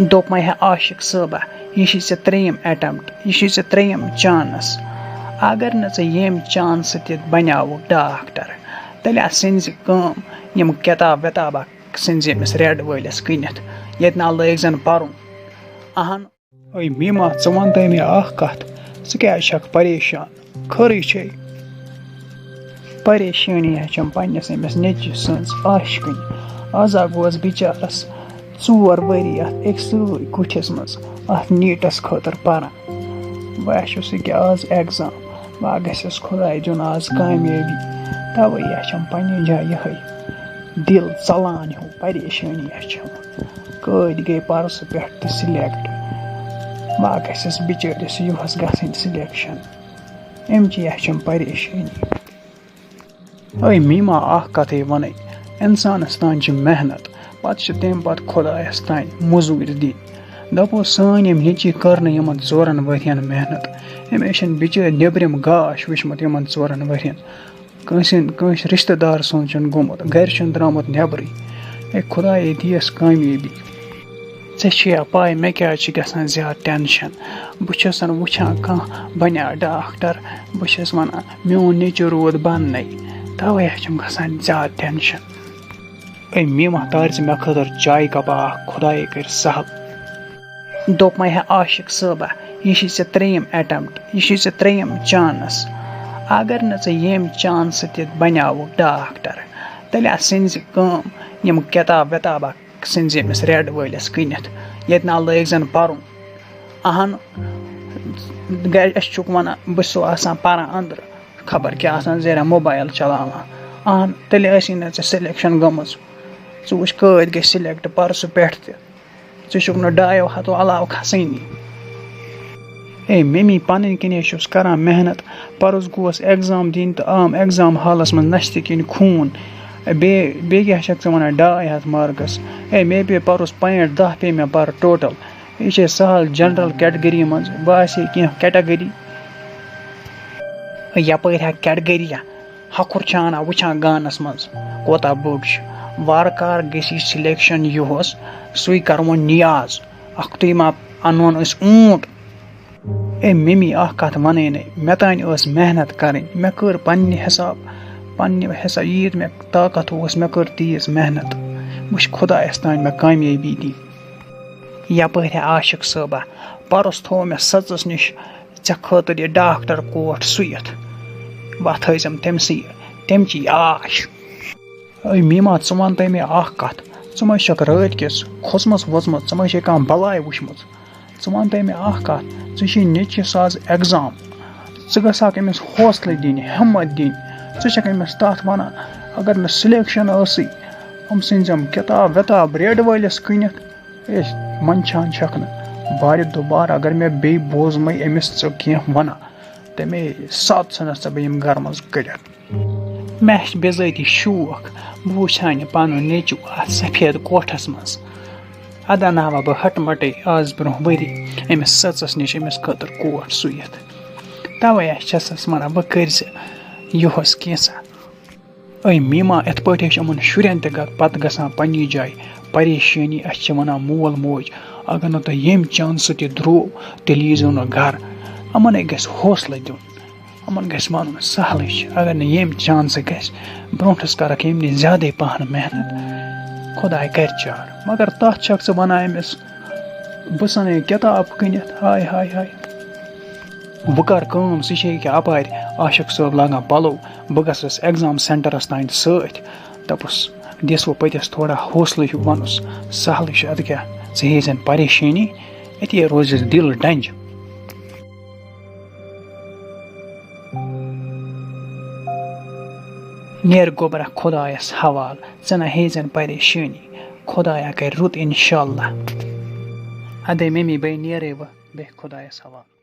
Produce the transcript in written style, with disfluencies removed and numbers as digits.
دوٚپ مےٚ ہے عاشق صٲبہ یہِ چھِ ژےٚ ترٛیٚیِم اٮ۪ٹَمپٹ یہِ چھِ ژےٚ ترٛیٚیِم چانس اگر نہٕ ژٕ ییٚمہِ چانسہٕ تہِ بنیٛاوُکھ ڈاکٹر تیٚلہِ سٕنزِ کٲم یِم کِتاب وِتابہ سٕنزِ أمِس ریڈ وٲلِس کٕنِتھ ییٚتہِ نا لٲگۍ زن پرُن اہن اے میٖما ژٕ وَنتہٕ مےٚ اکھ کتھ ژٕ کیٛازِ چھکھ پریشان خٲرٕے چھے پریشٲنی چھم پننِس أمِس نیٚچوِ سٕنٛز عاشقٕنۍ آزا گوس بِچارس 4 ؤری اتھ أکسٕے کُٹھِس منٛز اتھ نیٖٹس خٲطرٕ پران وۄنۍ چھُس ییٚکیٛاہ آز ایٚگزام وۄنۍ گژھٮ۪س خۄداے دیُن آز کامیٲبی تَوَے چھم پننہِ جایہِ یِہے دِل ژلان ہیوٗ پریشٲنی چھم کٲدۍ گٔے پرسہٕ پٮ۪ٹھ تہِ سِلیکٹ وۄنۍ گژھٮ۪س بِچٲرِس یُہس گژھٕنۍ سِلیکشن اَمچی چھم پریشٲنی اے میٖما اکھ کتھٕے وَنٕنۍ اِنسانس تانۍ چھِ محنت پتہٕ چھِ تمہِ پتہٕ خۄدایس تانۍ موٚزوٗرۍ دِنۍ دپو سٲنۍ أمۍ نیٚچی کٔر نہٕ یِمن 4 ؤرین محنت أمۍ چھِنہٕ بِچٲرۍ نیٚبرِم گاش وٕچھمُت یِمن 4 ؤرین کٲنٛسہِ رِشتہٕ دار سُنٛد چھُنہٕ گوٚمُت گرِ چھُنہٕ درٛامُت نیٚبرٕے اے خۄداے دِیَس کامیٲبی ژےٚ چھے یا پاے مےٚ کیٛازِ چھِ گژھان زیادٕ ٹٮ۪نشن بہٕ چھُس وٕچھان کانٛہہ بنیٛا ڈاکٹر بہٕ چھَس ونان میون نیٚچوٗ روٗد بنٛنَے تَوَے چھُم گژھان زیادٕ ٹٮ۪نشن اے میٖما تارِ ژٕ مےٚ خٲطرٕ چایہِ کپا اکھ خۄداے کٔرۍ سہل دوٚپ مےٚ ہے عاشق صٲبہ یہِ چھِ ژےٚ ترٛیٚیِم اٮ۪ٹَمپٹ یہِ چھِ ژےٚ ترٛیٚیِم چانس اگر نہٕ ژٕ ییٚمہِ چانسہٕ تہِ بنیٛاوُکھ ڈاکٹر تیٚلہِ سٕنزِ کٲم یِم کِتاب وِتابہ سٕنزِ أمِس ریڈ وٲلِس کٕنِتھ ییٚتہِ نا لٲگۍ زن پرُن اہن گرِ أسۍ چھُکھ ونان بہٕ چھُسو آسان پران أنٛدرٕ خبر کیٛاہ آسان زیرا موبایل چلاوان اہن تیٚلہِ ٲسی نہٕ ژےٚ سِلیکشن گٔمٕژ ژٕ وٕچھ کٲدۍ گٔے سِلیکٹ پرسہٕ پٮ۪ٹھ تہِ ژٕ چھُکھ نہٕ 2 ہتو علاوٕ کھسٲنی اے ممی پنٕنۍ کِنۍ چھُس کران محنت پرُس گوس ایٚگزام دِنۍ تہٕ آم ایٚگزام حالس منٛز نستہِ کِنۍ خوٗن بیٚیہِ کیٛاہ چھکھ ژٕ ونان 2 ہتھ مارکس اے مےٚ پیٚیہِ پرُس 5.10 پیٚیہِ مےٚ پرٕ ٹوٹل یہِ چھے سہل جنرل کیٹگری منٛز بہٕ آسے کینٛہہ کیٹگری یپٲرۍ ہا کیٹگری ہکھُر چھِ انان وٕچھان گانس منٛز کوتاہ بوٚڑ چھُ وارٕ کار گژھِ یہِ سِلیکشن یِہُس سُے کرون نِیاز اکھتُے ما انون أسۍ اوٗنٹ اے ممی اکھ کتھ ونے مےٚ تانۍ ٲس محنت کرٕنۍ مےٚ کٔر پننہِ حساب ییٖژ مےٚ طاقت اوس مےٚ کٔر تیٖژ محنت وٕچھ خۄدایس تانۍ مےٚ کامیٲبی دی یپٲرۍ ہے عاشق صٲبہ پرُس تھوٚو مےٚ سٕژس نِش ژےٚ خٲطرٕ یہِ ڈاکٹر کوٹ سُیِتھ وۄنۍ تھٲیزٮ۪م تمچی آش اے میٖما ژٕ وَنتہٕ مےٚ اکھ کتھ ژٕ ما چھکھ رٲتۍ کِس کھوژمٕژ ووژمٕژ ژٕ ما چھے کانٛہہ بلاے وٕچھمٕژ ژٕ وَنتہٕ مےٚ اکھ کتھ ژٕ چھے نیٚچوِس آز ایٚگزام ژٕ گژھکھ أمِس حوصلہٕ دِنۍ ہمت دِنۍ ژٕ چھکھ أمِس تتھ ونان اگر نہٕ سِلیکشن ٲسٕے أمۍ ژھٕنزٮ۪م کِتاب وِتاب ریڈ وٲلِس کٕنِتھ اے منٛدچھان چھکھ نہٕ بارِ دُبارٕ اگر مےٚ بیٚیہِ بوزمَے أمِس ژٕ کینٛہہ ونان تَمے ساتہٕ ژھٕنس ژٕ بہٕ یِم گرٕ منٛز کٔڑِتھ مےٚ چھِ بِذٲتی شوق بہٕ وٕچھ ہا نہٕ پنُن نیٚچوٗ اتھ سفید کوٹھس منٛز ادا ناوا بہٕ ہٹہٕ مٹے آز برٛونٛہہ ؤری أمِس سٕژس نِش أمِس خٲطرٕ کوٹ سُیِتھ تَوَے چھسس ونان بہٕ کٔرزِ یِہُس کینٛژھا اے میٖما یِتھ پٲٹھۍ چھِ یِمن شُرٮ۪ن تہِ پتہٕ گژھان پننہِ جایہِ پریشٲنی اسہِ چھِ ونان مول موج اگر نہٕ تۄہہِ ییٚمہِ چانسہٕ تہِ درٛوو تیٚلہِ ییٖزیو نہٕ گرٕ یِمنٕے گژھِ حوصلہٕ دیُن یِمن گژھِ ونُن سہلٕے چھُ اگر نہٕ ییٚمہِ چانسہٕ گژھِ برٛونٛٹھس کرکھ ییٚمہِ نِش زیادے پہن محنت خۄداے کرِ چار مگر تتھ چھکھ ژٕ ونان أمِس بہٕ ژھٕنے کِتاب کٕنِتھ ہاے ہاے ہاے بہٕ کر کٲم سُہ چھِ ییٚکیٛاہ اپارِ عاشق صٲب لاگان پلو بہٕ گژھس ایٚگزام سینٹرس تانۍ سۭتۍ دپُس دِس وۄنۍ پٔتِس تھوڑا حوصلہٕ ہیوٗ ونُس سہلٕے چھُ اَدٕ کیٛاہ ژٕ ہیزٮ۪ن پریشٲنی أتی روزٮ۪س دِل ڈنٛجہِ نیر گوٚبرا خۄدایس حوال ژٕ نہ ہیزٮ۪ن پریشٲنی خۄدایا کرِ رُت انشاء اللہ اَدے ممی بے نیرے بہٕ بیٚہہ خۄدایس حوال